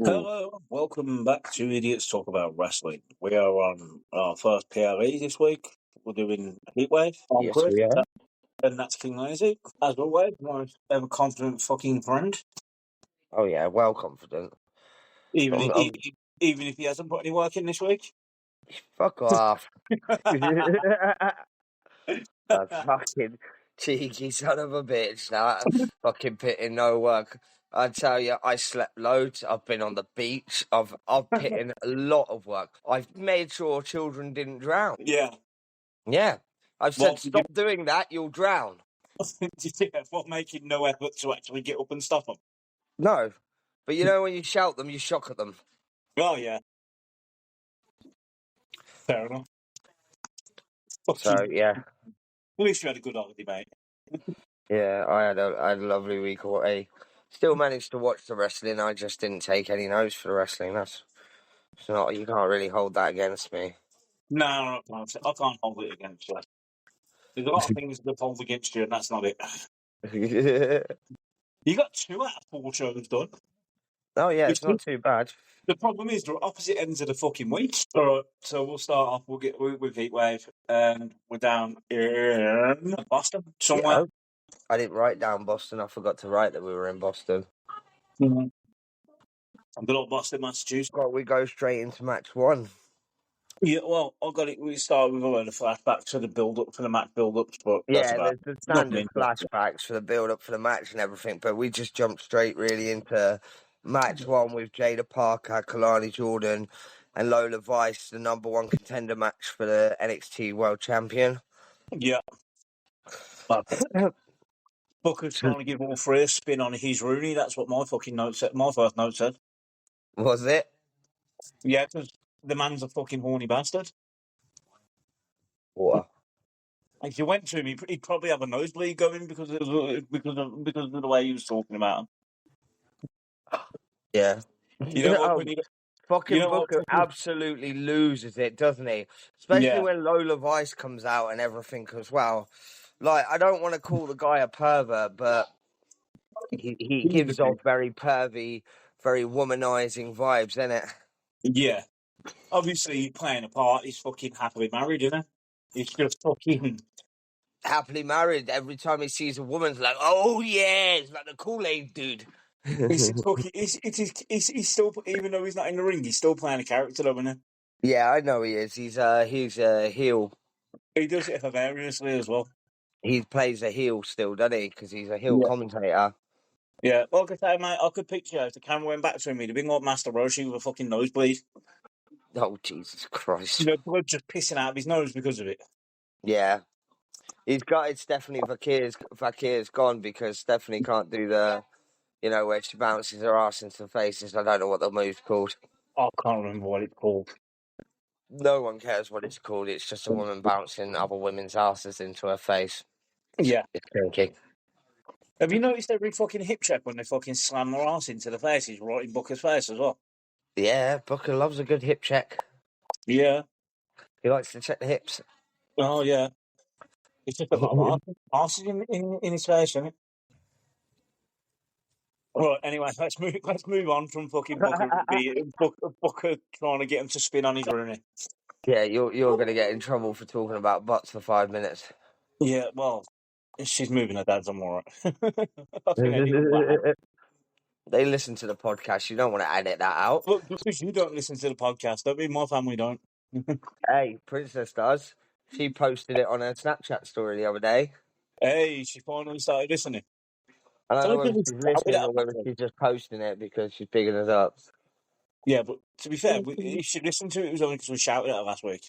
Ooh, Hello, welcome back to Idiots Talk About Wrestling. We are on our first PLE this week. We're doing heatwave. I'm yes, Chris, we are. and that's kinglazy. As always, my ever confident fucking friend. Oh yeah, well confident. Even I'm, even, I'm, even if he hasn't put any work in this week. fuck off. That fucking cheeky son of a bitch. That fucking put in no work. I tell you, I slept loads. I've been on the beach. I've put in a lot of work. I've made sure children didn't drown. Yeah. Yeah, I've Well, said stop doing that. You'll drown. what making no effort to actually get up and stop them? No, but you know when you shout them, you shock at them. Oh yeah, fair enough. So yeah. At least you had a good holiday, mate. Yeah, I had a lovely week away. Still managed to watch the wrestling. I just didn't take any notes for the wrestling. That's it's not. You can't really hold that against me. No, I can't hold it against you. There's a lot of things that hold against you, and that's not it. You got 2 out of 4 shows done. Oh yeah, Which it's not too bad. the problem is they're opposite ends of the fucking week. All right, so we'll start off. We'll get with heatwave, and we're down in Boston somewhere. Yeah, I didn't write down Boston. I forgot to write that we were in Boston. Mm-hmm. Good old Boston, Massachusetts. Well, we go straight into match one. Yeah, well, I got it. We started with a load of flashbacks to the build-up, for the match build-ups, but that's Yeah, about there's the nothing standard interesting. flashbacks for the build-up for the match and everything, but we just jumped straight really into match one with Jaida Parker, Kelani Jordyn, and Lola Vice, the #1 contender match for the NXT World Champion. Yeah. Booker's trying to give all 3 a spin on his Rooney. That's what my fucking note said. My first note said. Was it? Yeah, because the man's a fucking horny bastard. What? If you went to him, he'd probably have a nosebleed going because of the way he was talking about him. Yeah. You know what? Fucking Booker absolutely loses it, doesn't he? Especially when Lola Vice comes out and everything as well. Like, I don't want to call the guy a pervert, but he gives off very pervy, very womanizing vibes, innit? Yeah. Obviously, he's playing a part. He's fucking happily married, isn't he? He's just fucking happily married. Every time he sees a woman, he's like, oh yeah, it's like the Kool-Aid dude. he's still, even though he's not in the ring, he's still playing a character, though, isn't he? Yeah, I know he is. He's a heel. He does it hilariously as well. He plays a heel still, doesn't he? Because he's a heel commentator. Yeah, like I say, mate, I could picture if the camera went back to him, he'd have been like Master Roshi with a fucking nosebleed. Oh, Jesus Christ. You know, blood just pissing out of his nose because of it. Yeah. It's definitely Vakir's gone because Stephanie can't do the, where she bounces her ass into the faces. I don't know what the move's called. I can't remember what it's called. No one cares what it's called. It's just a woman bouncing other women's asses into her face. Yeah. It's kinky. Have you noticed every fucking hip check when they fucking slam their ass into the face? He's right in Booker's face as well. Yeah, Booker loves a good hip check. Yeah. He likes to check the hips. Oh, yeah. It's just a lot of asses in his face, isn't it? Right, anyway, let's move on from fucking Booker trying to get him to spin on his Rooney. Yeah, you're going to get in trouble for talking about butts for 5 minutes. Yeah, well, she's moving her dad's, I'm all right. They listen to the podcast. You don't want to edit that out. Look, because you don't listen to the podcast, don't mean my family don't. Hey, Princess does. She posted it on her Snapchat story the other day. Hey, she finally started listening. I don't know whether she's listening or whether she's just posting it because she's bigging us up. Yeah, but to be fair, if she listened to it, it was only because we shouted at her last week.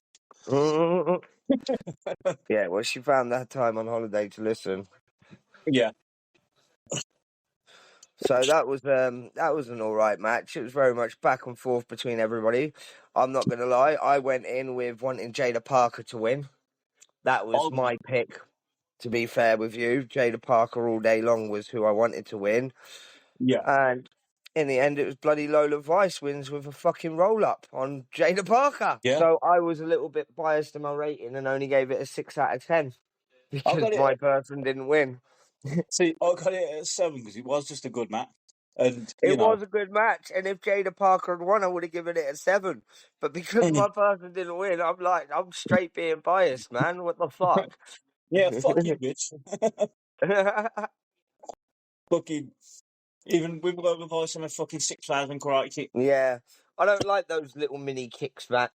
Yeah, well, she found that time on holiday to listen. Yeah. So that was an all right match. It was very much back and forth between everybody. I'm not going to lie. I went in with wanting Jaida Parker to win. That was my pick, to be fair with you. Jaida Parker all day long was who I wanted to win. Yeah. And in the end, it was bloody Lola Vice wins with a fucking roll-up on Jaida Parker. Yeah. So I was a little bit biased in my rating and only gave it a 6 out of 10 because my person didn't win. See, I got it at 7 because it was just a good match. And, It was a good match, and if Jada Parker had won, I would have given it a 7. But because my person didn't win, I'm straight being biased, man. What the fuck? yeah, fuck you, bitch. Fucking, even we were going to buy some fucking 6,000 karate kick. Yeah, I don't like those little mini kicks, man.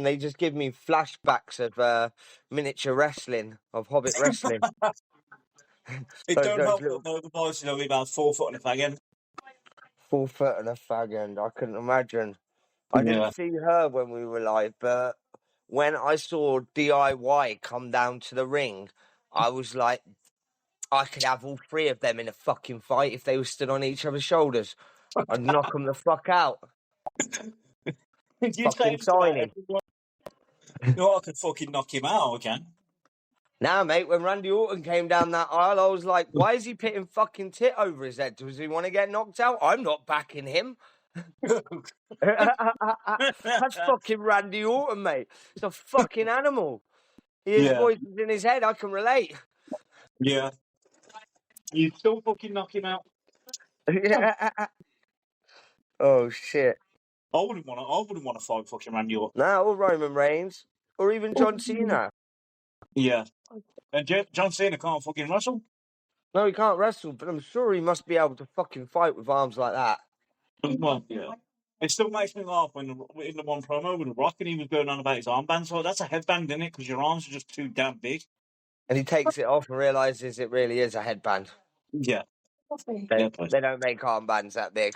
They just give me flashbacks of miniature wrestling, of Hobbit wrestling. It don't those help that little the boys are only about 4 foot and a fag end. 4 foot and a fag end. I couldn't imagine. I didn't Yeah. see her when we were live, but when I saw DIY come down to the ring, I was like, I could have all 3 of them in a fucking fight if they were stood on each other's shoulders. I'd knock them the fuck out. You say Fucking this about tiny. everyone. You know what? I could fucking knock him out again. Now, mate, when Randy Orton came down that aisle, I was like, why is he pitting fucking tit over his head? Does he want to get knocked out? I'm not backing him. That's fucking Randy Orton, mate. It's a fucking animal. His Yeah. voice is in his head. I can relate. Yeah. You still fucking knock him out. Oh, shit. I wouldn't want to fight fucking Randy Orton. Nah, or Roman Reigns. Or even John Cena. Yeah. And John Cena can't fucking wrestle. No, he can't wrestle, but I'm sure he must be able to fucking fight with arms like that. Well, yeah. It still makes me laugh when in the one promo with the Rock and he was going on about his armband. So that's a headband, isn't it? Because your arms are just too damn big. And he takes it off and realises it really is a headband. Yeah. They don't make armbands that big.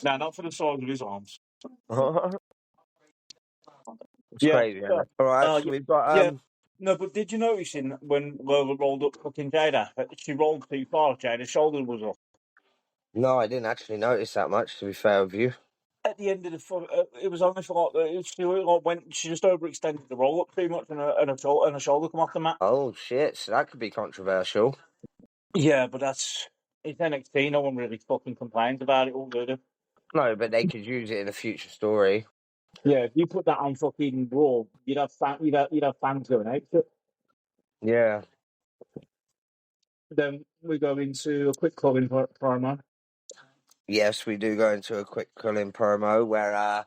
No, not for the size of his arms. It's crazy, isn't it? All right, so we've got No, but did you notice when Lola rolled up fucking Jaida, she rolled too far, Jada's shoulder was up. No, I didn't actually notice that much, to be fair with you. At the end of the it was only for she just overextended the roll up too much and her shoulder come off the mat. Oh shit, so that could be controversial. Yeah, but it's NXT. No one really fucking complains about it all, do they? No, but they could use it in a future story. Yeah, if you put that on fucking Raw, you'd have fans going out. Yeah. Then we go into a quick culling promo. Yes, we do go into a quick culling promo where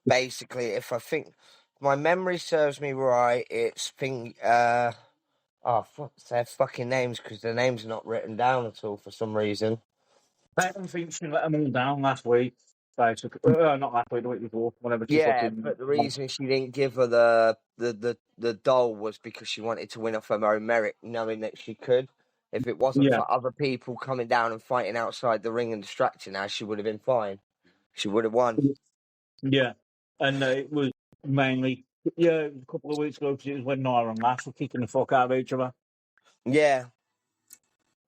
basically, if I think my memory serves me right, it's fuck their fucking names because their names are not written down at all for some reason. I don't think she let them all down last week. Basically, not last week, the week before, whatever. But the reason she didn't give her the doll was because she wanted to win off her own merit, knowing that she could. If it wasn't for other people coming down and fighting outside the ring and distracting her, she would have been fine. She would have won. Yeah, and it was mainly a couple of weeks ago because it was when Nora and Lash were kicking the fuck out of each other. Yeah,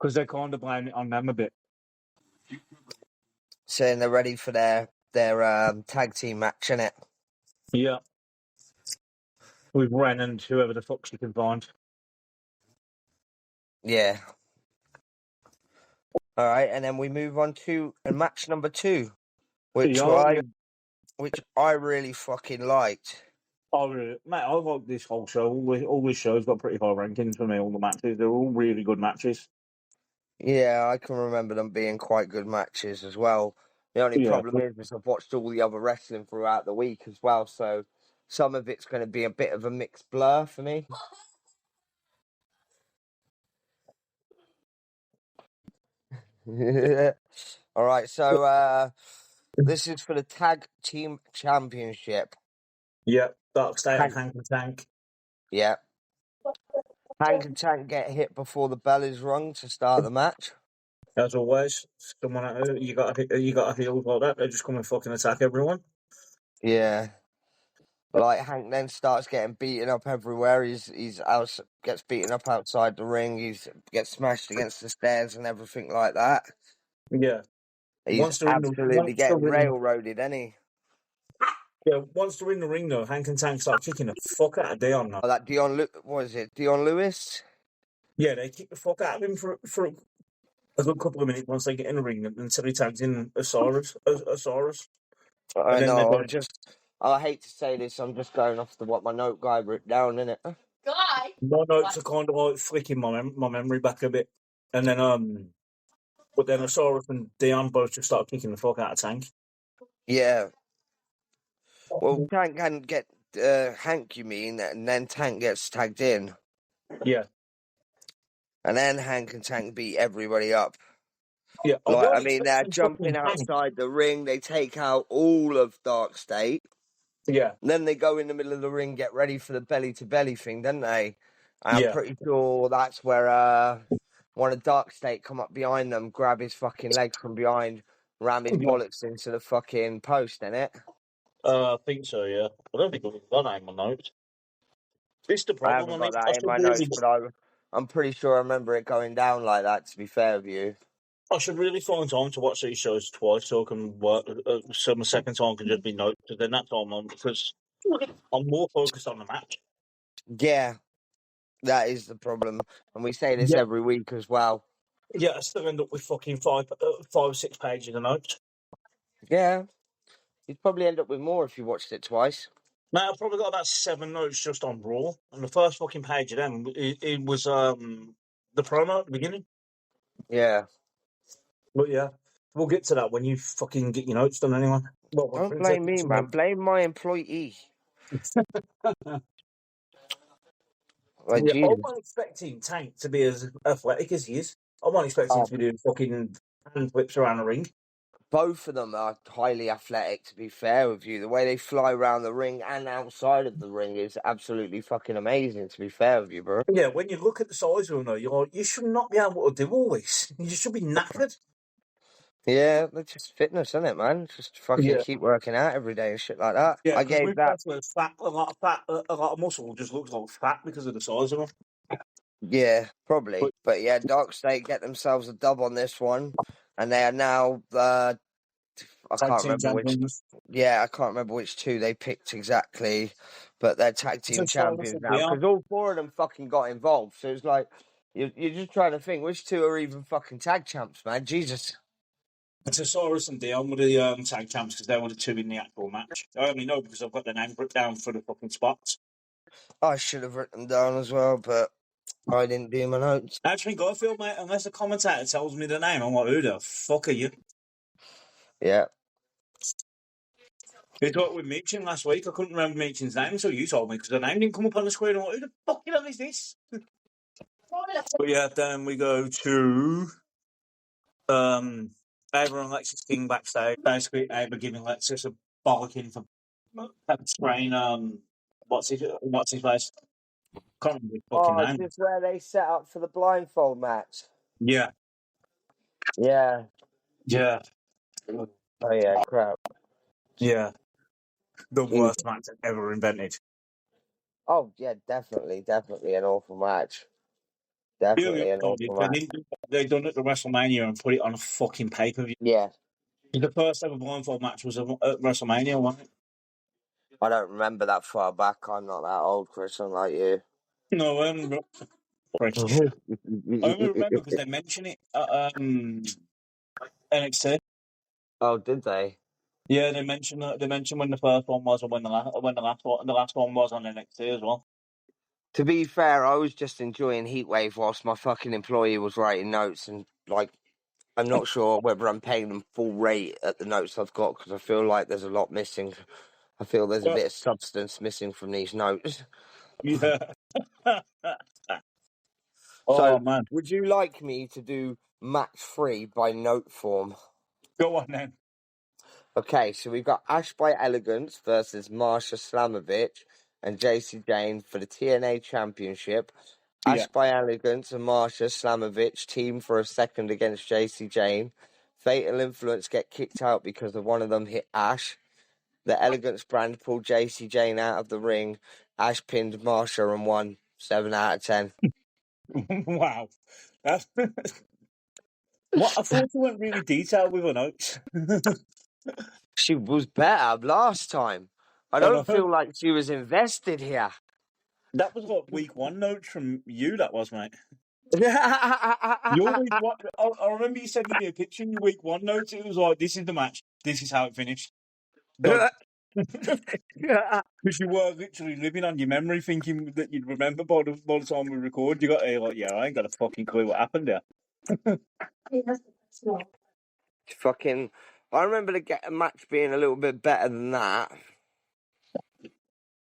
because they kind of blame it on them a bit. Saying they're ready for their tag team match, innit? Yeah. With Ren and whoever the fuck she can find. Yeah. All right, and then we move on to match number 2, which I really fucking liked. Oh, really? Mate, I like this whole show. All this show's got pretty high rankings for me, all the matches. They're all really good matches. Yeah, I can remember them being quite good matches as well. The only problem is I've watched all the other wrestling throughout the week as well, so some of it's going to be a bit of a mixed blur for me. All right, so this is for the Tag Team Championship. Yeah, Darkstate and Hank and Tank. Yeah. Hank and Tank get hit before the bell is rung to start the match. As always, someone you got heels like that. They just come and fucking attack everyone. Yeah. Like Hank then starts getting beaten up everywhere. He's out, gets beaten up outside the ring. Gets smashed against the stairs and everything like that. Yeah. He's absolutely getting railroaded, isn't he? Yeah, once they're in the ring though, Hank and Tank start kicking the fuck out of Dion now. Oh, that what is it? Dion Lewis? Yeah, they kick the fuck out of him for a good couple of minutes once they get in the ring until he tags in Asaurus. I know. I hate to say this. I'm just going off what my note guy wrote down, innit? My notes are kind of like flicking my memory back a bit, and then But then Osiris and Dion both just started kicking the fuck out of Tank. Yeah. Well, Tank can get Hank, you mean, and then Tank gets tagged in. Yeah. And then Hank and Tank beat everybody up. Yeah. I mean, they're jumping outside the ring. They take out all of Darkstate. Yeah. And then they go in the middle of the ring, get ready for the belly-to-belly thing, don't they? I'm Yeah. pretty sure that's where one of Darkstate come up behind them, grab his fucking legs from behind, ram his bollocks into the fucking post, innit? I think so, yeah. I don't think we've got that in my notes. This is the I problem. haven't I got mean, that in my notes, but I'm pretty sure I remember it going down like that, to be fair with you. I should really find time to watch these shows twice so I can work. So my second time can just be notes. Because then that time because I'm more focused on the match. Yeah, that is the problem. And we say this every week as well. Yeah, I still end up with fucking 5 or 6 pages of notes. Yeah. You'd probably end up with more if you watched it twice. Now, I've probably got about 7 notes just on Raw. And the first fucking page of them, it was the promo at the beginning. Yeah. But yeah, we'll get to that when you fucking get your notes done anyway. Well, Don't blame me, man. Blame my employee. Like, yeah, I Jesus. wasn't expecting Tank to be as athletic as he is. I wasn't expecting him to be doing fucking hand flips around the ring. Both of them are highly athletic, to be fair with you. The way they fly around the ring and outside of the ring is absolutely fucking amazing, to be fair with you, bro. Yeah, when you look at the size of them, though, you're like, you should not be able to do all this. You should be knackered. Yeah, that's just fitness, isn't it, man? Just fucking keep working out every day and shit like that. Yeah, I because gave with that. wrestlers, fat, a lot of muscle just looks like fat because of the size of them. Yeah, probably. But yeah, Darkstate get themselves a dub on this one, and they are now I can't remember which. Yeah, I can't remember which two they picked exactly, but they're tag team champions now because all 4 of them fucking got involved. So it's like you're just trying to think which 2 are even fucking tag champs, man. Jesus. It's Osiris and Dion were the tag champs because they were the 2 in the actual match. I only know because I've got the name put down for the fucking spots. I should have written them down as well, but I didn't do my notes. Actually, Garfield, mate, unless the commentator tells me the name, I'm like, who the fuck are you? Yeah. We talked with Meechin last week. I couldn't remember Meechin's name until you told me because the name didn't come up on the screen. I'm like, who the fuck is this? But yeah, then we go to Ava and Lexus King backstage. Basically, Ava giving Lexus a bollocking for spraying what's his face? Can't remember his fucking name. This is where they set up for the blindfold match. Yeah. Yeah. Yeah. Oh yeah, crap. Yeah. The worst match ever invented. Oh yeah, definitely an awful match. Definitely an awful match. They done it at WrestleMania and put it on a fucking pay-per-view. Yeah. The first ever blindfold match was at WrestleMania, wasn't it? I don't remember that far back. I'm not that old, Chris, unlike you. No, I only remember because they mention it at NXT. Oh, did they? Yeah, they mentioned when the first one was and when the last one was on NXT as well. To be fair, I was just enjoying heatwave whilst my fucking employee was writing notes, and like, I'm not sure whether I'm paying them full rate at the notes I've got because I feel like there's a lot missing. I feel there's a bit of substance missing from these notes. Yeah. So, man, would you like me to do match 3 by note form? Go on then. Okay, so we've got Ash by Elegance versus Masha Slamovich and JC Jane for the TNA Championship. Ash by Elegance and Masha Slamovich team for a second against JC Jane. Fatal Influence get kicked out because of one of them hit Ash. The Elegance brand pulled JC Jane out of the ring. Ash pinned Masha and won. 7 out of 10. Wow. What I thought you went really detailed with her notes. She was better last time. I don't feel like she was invested here. That was like week 1 notes from you, that was, mate. I Your week 1, I remember you sending me a picture in your week 1 notes. It was like, this is the match. This is how it finished. Because you were literally living on your memory, thinking that you'd remember by the time we record. You got like, yeah, I ain't got a fucking clue what happened there. Fucking, I remember the match being a little bit better than that.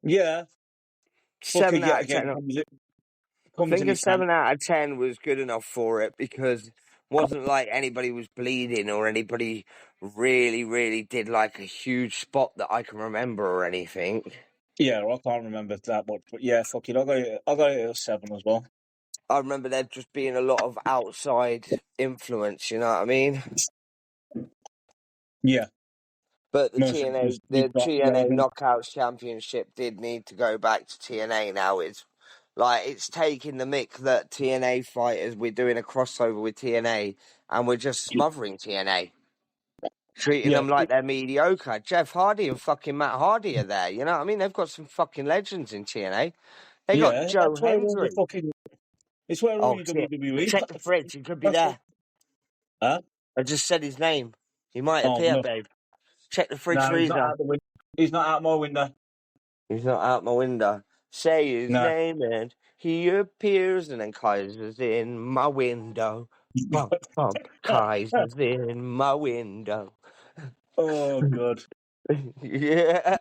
Yeah. 7 Yet out of again 10. I comes think in a his pants. 7 out of 10 was good enough for it because it wasn't like anybody was bleeding or anybody really did like a huge spot that I can remember or anything. Yeah, I can't remember that much, but yeah, fuck it. I got it at a 7 as well. I remember there just being a lot of outside influence, you know what I mean? Yeah. But the Mostly because you've got TNA Rowan. Knockouts Championship did need to go back to TNA now. It's like it's taking the mick that TNA fighters, we're doing a crossover with TNA and we're just smothering TNA. Treating Yeah. them like they're mediocre. Jeff Hardy and fucking Matt Hardy are there, you know what I mean? They've got some fucking legends in TNA. They got Yeah, Joe that's where all the Hendry. fucking... It's where all Oh your shit. WWE... Check the fridge, he could be That's what... there. Huh? I just said his name. He might Oh, appear, no. babe. Check the fridge No, he's not freezer. out the window. He's not out my window. He's not out my window. Say his No. name and he appears, and then Kaiser's in my window. Bump, bump. Kaiser's in my window. Oh, God. Yeah.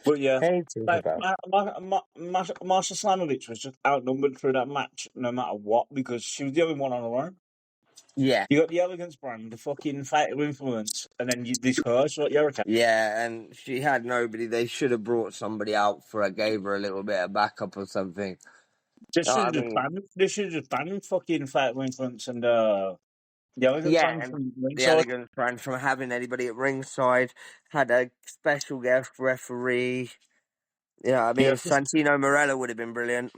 But yeah, Hey, talk like, about. Masha Slamovich was just outnumbered through that match no matter what because she was the only one on her own. Yeah. You got the elegance brand, the fucking fatal influence, and then this her, so you're a Yeah, and she had nobody. They should have brought somebody out for her, gave her a little bit of backup or something. They No, should I have just mean, banned. They should have just banned fucking fatal influence and the elegance yeah, brand and from the ringside. elegance brand from having anybody at ringside had a special guest referee. You know what I Yeah, mean? Santino Morella would have been brilliant.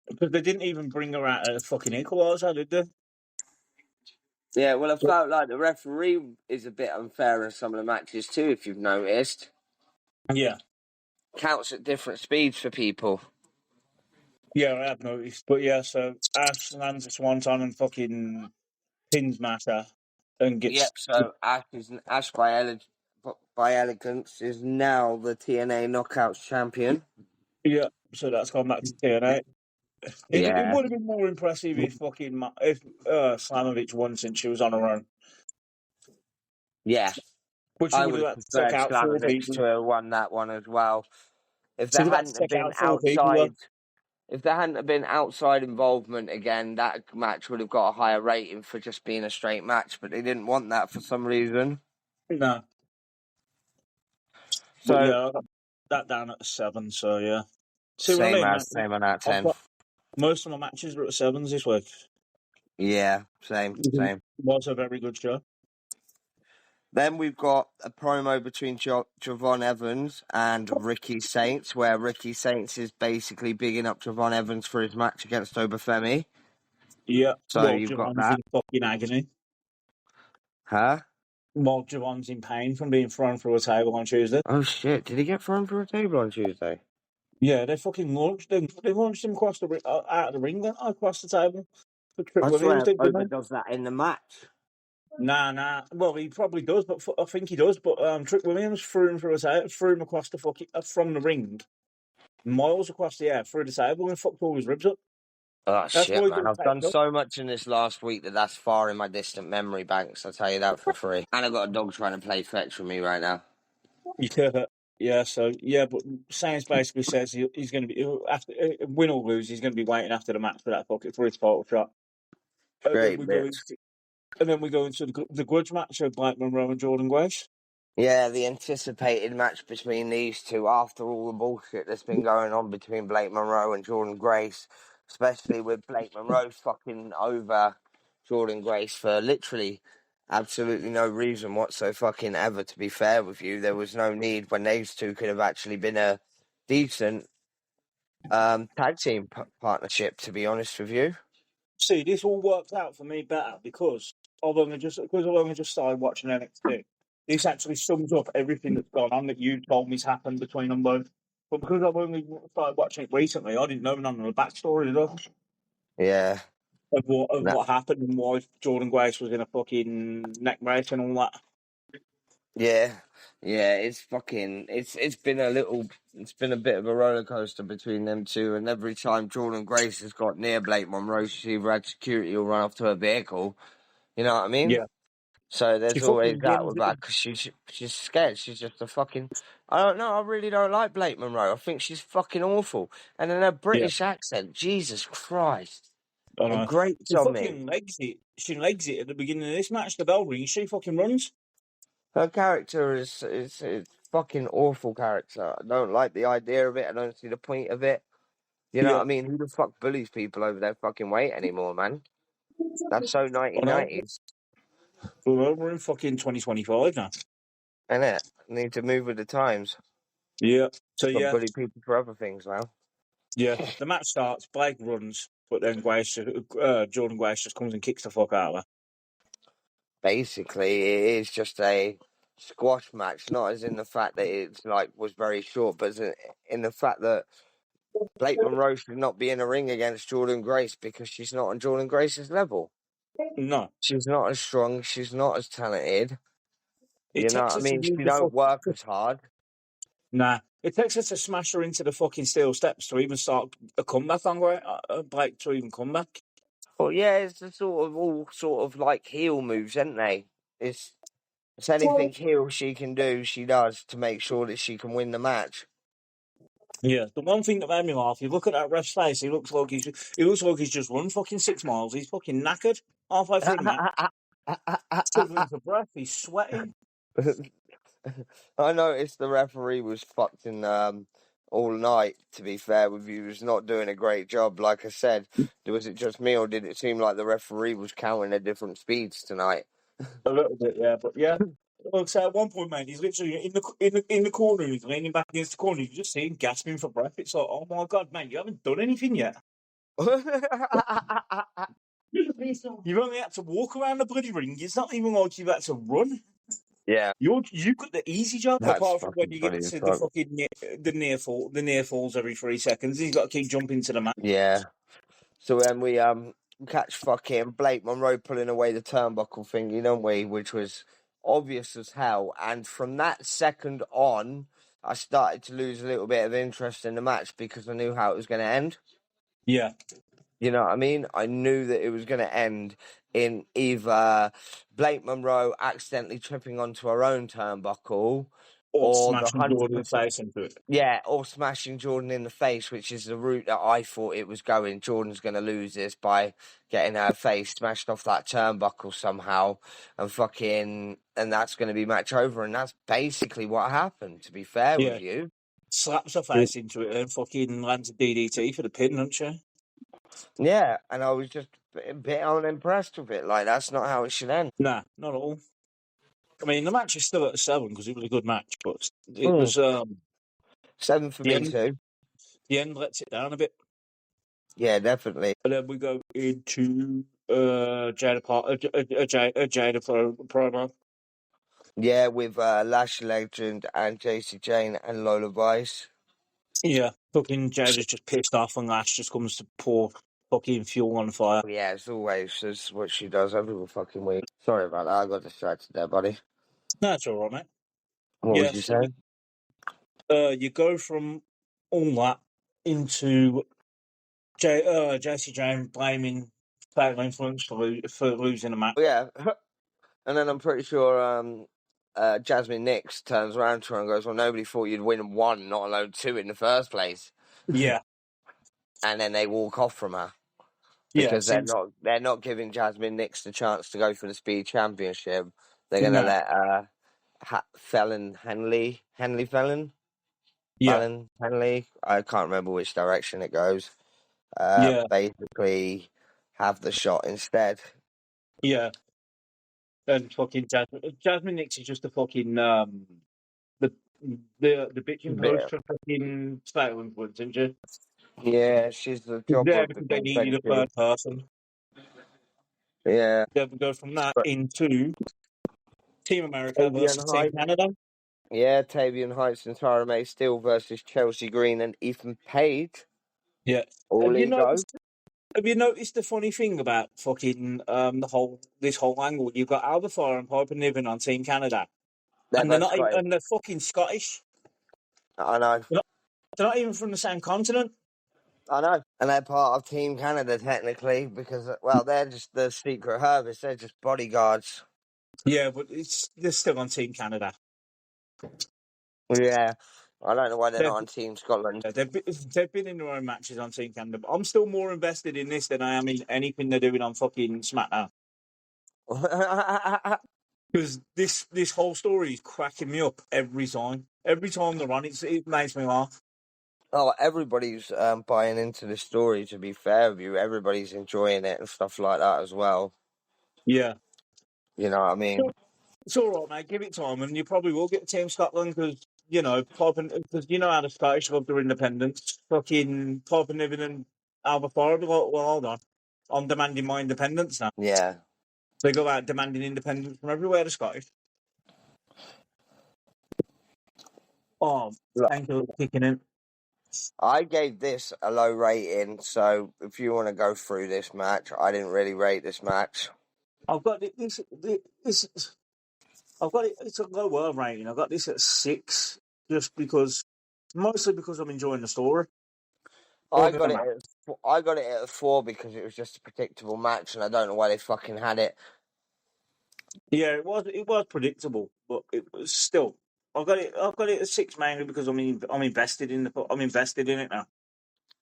because they didn't even bring her out as a fucking equaliser, did they? Yeah, well, I felt like the referee is a bit unfair in some of the matches too, if you've noticed. Yeah, Counts at different speeds for people. yeah, I have noticed. But yeah, so Ash lands a swanton and fucking pins Masha and gets Yep, so Ash by elegance is now the TNA Knockouts champion. yeah. So that's gone back to TNA. It Yeah, would have been more impressive if Slamovich won since she was on her own. yeah. But she I would would have have had to take preferred out four Slamovich people. to have won that one as well. If there She'd have had to hadn't have take been out four people though. outside involvement again, that match would have got a higher rating for just being a straight match, but they didn't want that for some reason. No. But So yeah, I got that down at a 7, so yeah. See what I same mean? as same on that I've 10. got most of my matches were at 7s this week. Yeah, same. It was a very good show. Then we've got a promo between Jevon Evans and Ricky Saints, where Ricky Saints is basically bigging up Jevon Evans for his match against Femi. Yeah, So while you've got Jevon's that. in fucking agony. Huh? While Jevon's in pain from being thrown through a table on Tuesday. Oh shit, did he get thrown for a table on Tuesday? Yeah, they fucking launched him. They launched him across the out of the ring, across the table. For Trick I Williams, swear didn't Oba they? does that in the match. Nah. Well, he probably does, but I think he does. But Trick Williams threw him threw him across the fucking from the ring, miles across the air, through the table, and fucked all his ribs up. Oh That's shit, why he man. got I've done taped up. so much in this last week that's far in my distant memory banks, I'll tell you that for free. And I've got a dog trying to play fetch with me right now. Yeah. So yeah, but Sainz basically says he's going to be after win or lose, he's going to be waiting after the match for that bucket for his title shot. And then Great we bitch. go into the grudge match of Blake Monroe and Jordyn Grace. Yeah, the anticipated match between these two after all the bullshit that's been going on between Blake Monroe and Jordyn Grace, especially with Blake Monroe fucking over Jordyn Grace for literally absolutely no reason whatsoever fucking ever, to be fair with you. There was no need when these two could have actually been a decent tag team partnership, to be honest with you. See, this all worked out for me better because I've only just started watching NXT. This actually sums up everything that's gone on that you told me's happened between them both. But because I've only started watching it recently, I didn't know none of the backstory Yeah. of what happened and why Jordyn Grace was in a fucking neck brace and all that. Yeah, it's been a bit of a roller coaster between them two, and every time Jordyn Grace has got near Blake Monroe, she's either had security or run off to her vehicle. You know what I mean? Yeah. So She there's always fucking that wins with it. that because she's scared. She's just a fucking. I don't know. I really don't like Blake Monroe. I think she's fucking awful. And then her Yeah. British accent, Jesus Christ, I it know. grates She on me. fucking legs it. She legs it at the beginning of this match. The bell rings. She fucking runs. Her character is fucking awful character. I don't like the idea of it. I don't see the point of it. You know what Yeah. I mean? Who the fuck bullies people over their fucking weight anymore, man? That's so I know. 1990s, Well, we're in fucking 2025 now. isn't it? Need to move with the times. Yeah. So But yeah, bully people for other things now. yeah. The match starts. Blake runs, but then Jordyn Grace just comes and kicks the fuck out of her. Basically, it is just a squash match, not as in the fact that it's like was very short, but as in the fact that Blake Monroe should not be in a ring against Jordyn Grace because she's not on Jordyn Grace's level. No, She's not as strong. She's not as talented. it You know what takes I her to mean? use She the don't fuck. work as hard. Nah, it takes her to smash her into the fucking steel steps to even start a comeback on Blake to even come back. Well, yeah, it's the sort of all sort of like heel moves, aren't they? It's anything heel she can do, she does to make sure that she can win the match. Yeah, the one thing that made me laugh, you look at that ref's face, he looks like he's just run fucking 6 miles. He's fucking knackered halfway through the match. Struggling for breath, he's sweating. I noticed the referee was fucked in all night, to be fair with you. He was not doing a great job. Like I said, was it just me or did it seem like the referee was counting at different speeds tonight? A little bit, yeah, but yeah. Like I say, at one point, man, he's literally in the corner, he's leaning back against the corner, you just see him gasping for breath. It's like, oh my god, man, you haven't done anything yet. You've only had to walk around the bloody ring. It's not even like you've had to run. Yeah, You got the easy job, that's apart from when fucking you get funny as to the fuck. fucking the near falls every 3 seconds. He's got to keep jumping to the mat. Yeah. So then we catch fucking Blake Monroe pulling away the turnbuckle thingy, don't we? Which was obvious as hell. And from that second on, I started to lose a little bit of interest in the match because I knew how it was going to end. Yeah, You know what I mean? I knew that it was going to end in either Blake Monroe accidentally tripping onto her own turnbuckle or or the smashing 100%. Jordan's face into it. Yeah, or smashing Jordyn in the face, which is the route that I thought it was going. Jordyn's going to lose this by getting her face smashed off that turnbuckle somehow, and that's going to be match over. And that's basically what happened, to be fair Yeah, with you. slaps her face into it and fucking lands a DDT for the pin, doesn't she? Yeah, and I was just a bit unimpressed with it. Like, that's not how it should end. Nah, not at all. I mean, the match is still at a 7 because it was a good match, but it was 7 for the me end. too. The end lets it down a bit. Yeah, definitely. And then we go into Jaida promo. Yeah, with Lash Legend and JC Jane and Lola Vice. Yeah, fucking Jaida's just pissed off and Lash just comes to pour fucking fuel on the fire. Yeah, as always, that's what she does every fucking week. Sorry about that, I got distracted there, buddy. No, it's all right, mate. What was Yeah, you so saying? you go from all that into JC Jane blaming fatal influence for losing a match. Yeah, and then I'm pretty sure Jasmine Nix turns around to her and goes, "Well, nobody thought you'd win one, not alone two in the first place." Yeah, And then they walk off from her yeah. because they're not giving Jasmine Nix the chance to go for the speed championship. They're gonna No. let Henley Yeah, I can't remember which direction it goes. yeah, Basically have the shot instead. yeah. And fucking Jasmine Nix is just a fucking the the bitching post Bit. for fucking fatal influence, isn't she? Yeah, she's the She's jobber there of the because they joint needed a venture. third person. Yeah. Then we go from that But into Team America Tavian versus Team Heights. Canada. Yeah, Tavian Heights and Tara May Steele versus Chelsea Green and Ethan Page. Yeah. All Have you ego. noticed? Have you noticed the funny thing about fucking this whole angle? You've got Alba Fire and Piper Niven on Team Canada, They're and they're both not even, Scottish. and they're fucking Scottish. I know. They're not even from the same continent. I know. And they're part of Team Canada, technically, because, well, they're just the secret harvest. They're just bodyguards. Yeah, but they're still on Team Canada. Yeah. I don't know why they're They've, not on Team Scotland. they've been in their own matches on Team Canada, but I'm still more invested in this than I am in anything they're doing on fucking SmackDown. Because this whole story is cracking me up every time. Every time they're on, it makes me laugh. Oh, everybody's buying into the story, to be fair with you. Everybody's enjoying it and stuff like that as well. Yeah. You know what I mean? It's all right, mate. Give it time, and you probably will get Team Scotland because because you know how the Scottish love their independence. Fucking Niven and Albert Ford. Well, hold on. I'm demanding my independence now. Yeah. They go out demanding independence from everywhere. The Scottish. Oh, Look, thank you for kicking in. I gave this a low rating, so if you want to go through this match, I didn't really rate this match. I've got this. I've got it. It's a low world rating. I've got this at 6, mostly because I'm enjoying the story. I got it at a 4 because it was just a predictable match, and I don't know why they fucking had it. Yeah, it was predictable, but it was still. I've got it at 6 mainly because I'm invested in it now.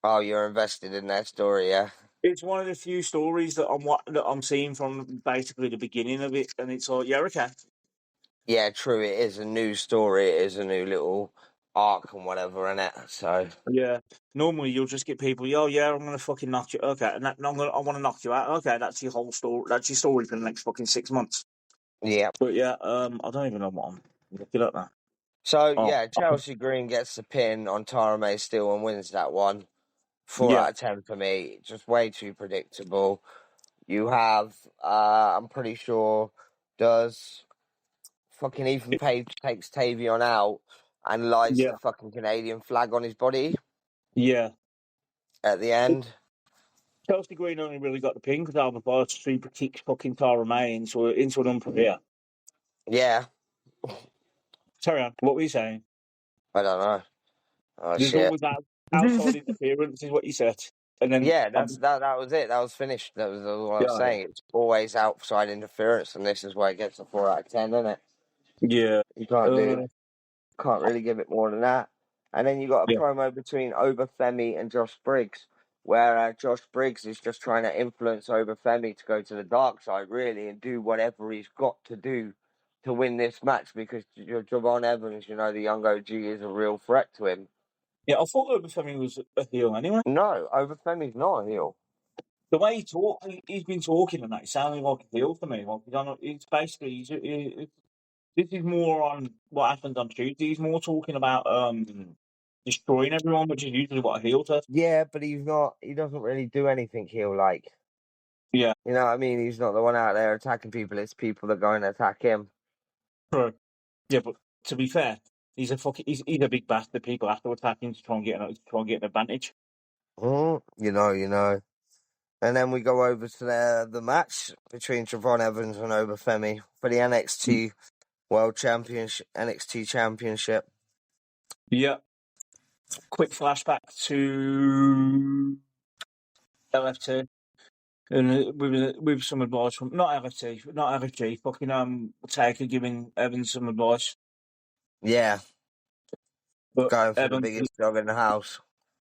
Oh, you're invested in their story, yeah? It's one of the few stories that I'm seeing from basically the beginning of it, and it's like, yeah, okay. Yeah, true. It is a new story. It is a new little arc and whatever in it. So Yeah. Normally, you'll just get people. Oh, yeah, I'm gonna fucking knock you. Okay, and I want to knock you out. Okay, that's your whole story. That's your story for the next fucking 6 months. yeah. But yeah, I don't even know what I'm looking at now. So Oh, yeah, Chelsea Green gets the pin on Tara May Steele and wins that one. 4 yeah, out of 10 for me. Just way too predictable. You have, I'm pretty sure, does fucking Ethan Page takes Tavion out and lights yeah, the fucking Canadian flag on his body yeah. at the end. Chelsea Green only really got the pin because Albert Boss super kicked fucking Tara May into an unprepared. Yeah, Carry on. What were you saying? I don't know. Oh There's shit. always that outside interference, is what you said. And then, Yeah, that was it. That was finished. That was what I was yeah, saying. It's always outside interference, and this is why it gets a 4 out of 10, isn't it? yeah, You can't really give it more than that. And then you got a yeah. promo between Femi and Josh Briggs, where Josh Briggs is just trying to influence Femi to go to the dark side, really, and do whatever he's got to do to win this match because Jevon Evans, the young OG, is a real threat to him. Yeah, I thought Femi was a heel anyway. No, Femi's not a heel. The way he talked, he's been talking and that, it sounded like a heel to me. Like, it's basically, this is more on what happened on Tuesday. He's more talking about destroying everyone, which is usually what a heel does. Yeah, but he's not. He doesn't really do anything heel-like. Yeah. You know what I mean? He's not the one out there attacking people. It's people that go and attack him. True. Yeah, but to be fair, he's a big bastard. People have to attack him to try and get an advantage. You know. And then we go over to the match between Jevon Evans and Femi for the NXT World Championship, NXT Championship. Yeah. Quick flashback to LFT. And with some advice from not LFG, fucking Taker giving Evans some advice. Yeah, But going for the Evans, biggest dog in the house,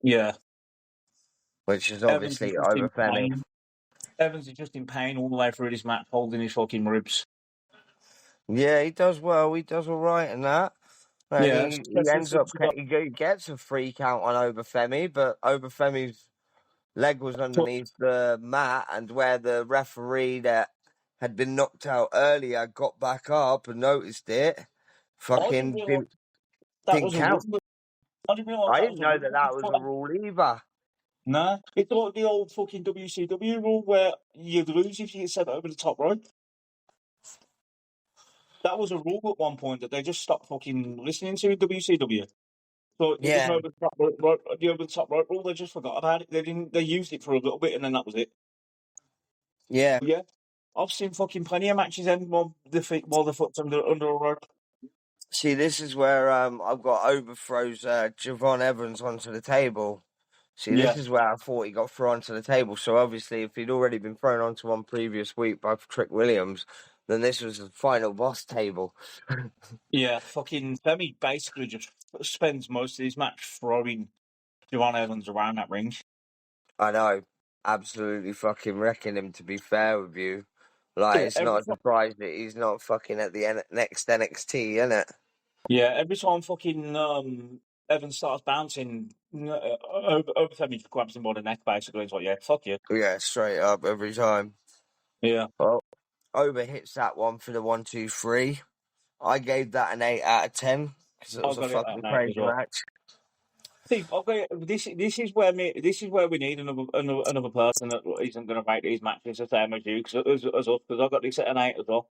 yeah, which is Evans is obviously just in Femi. pain. Evans is just in pain all the way through this match, holding his fucking ribs. Yeah, he does well. He does all right in that. And Yeah, he ends up he gets a 3 count on Femi, but Femi's leg was underneath the mat, and where the referee that had been knocked out earlier got back up and noticed it, fucking didn't count. I didn't realise I that didn't was a know rule. that was a rule either. Nah, it's like the old fucking WCW rule where you'd lose if you get sent over the top rope. That was a rule at one point that they just stopped fucking listening to in WCW. So there was no the over the top rope rule. They just forgot about it. They used it for a little bit and then that was it. Yeah. Yeah, I've seen fucking plenty of matches end while the foot's under a rope. See, this is where I've got overthrows Jevon Evans onto the table See, this is where I thought he got thrown onto the table. So obviously, if he'd already been thrown onto one previous week by Trick Williams, then this was the final boss table. Yeah, fucking Femi basically just spends most of his match throwing Jevon Evans around that ring. I know. Absolutely fucking wrecking him, to be fair with you. Like, it's not a surprise that he's not fucking at the next NXT, innit? Yeah, every time fucking Evans starts bouncing, over Femi just grabs him by the neck, basically. It's like, yeah, fuck you. Yeah, straight up every time. Yeah. Well, Oba hits that one for the 1, 2, 3. I gave that an 8 out of 10 because it was a fucking crazy match. See, okay, this is where we need another person that isn't going to rate these matches the same as you, because I've got this at an 8 as well.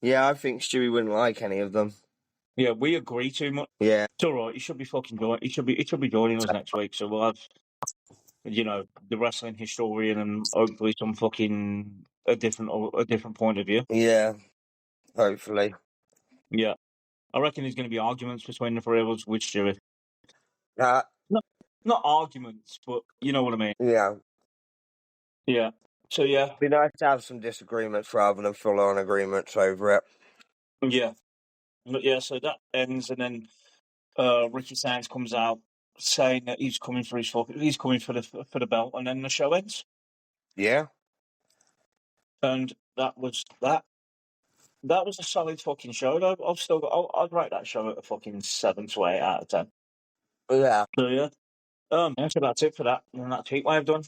Yeah, I think Stewie wouldn't like any of them. Yeah, we agree too much. Yeah, it's all right. He should be fucking joining. He should be joining us next week. So we'll have, the wrestling historian and hopefully some fucking a different point of view. Yeah, hopefully. Yeah, I reckon there's going to be arguments between the three of us with Stewie. Not arguments, but you know what I mean. Yeah. Yeah. So yeah, it'd be nice to have some disagreements rather than full-on agreements over it. Yeah, but yeah. So that ends, and then Ricky Sands comes out saying that he's coming for the belt, and then the show ends. Yeah. And that was that. That was a solid fucking show. Though I'd rate that show at a fucking 7 to 8 out of 10. Yeah. So yeah. So that's it for that. And that's heatwave done.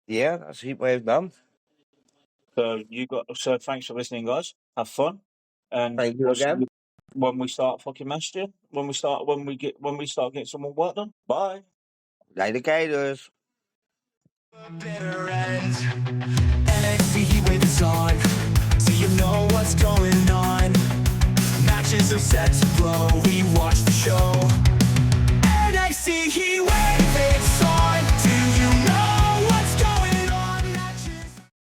Yeah, that's heatwave done. So thanks for listening, guys. Have fun. And thank you again. When we start fucking messaging, when we start getting some more work done. Bye. Later, Gators. Bitter end. NXT heatwave is on, so you know what's going on. Matches are set to blow. We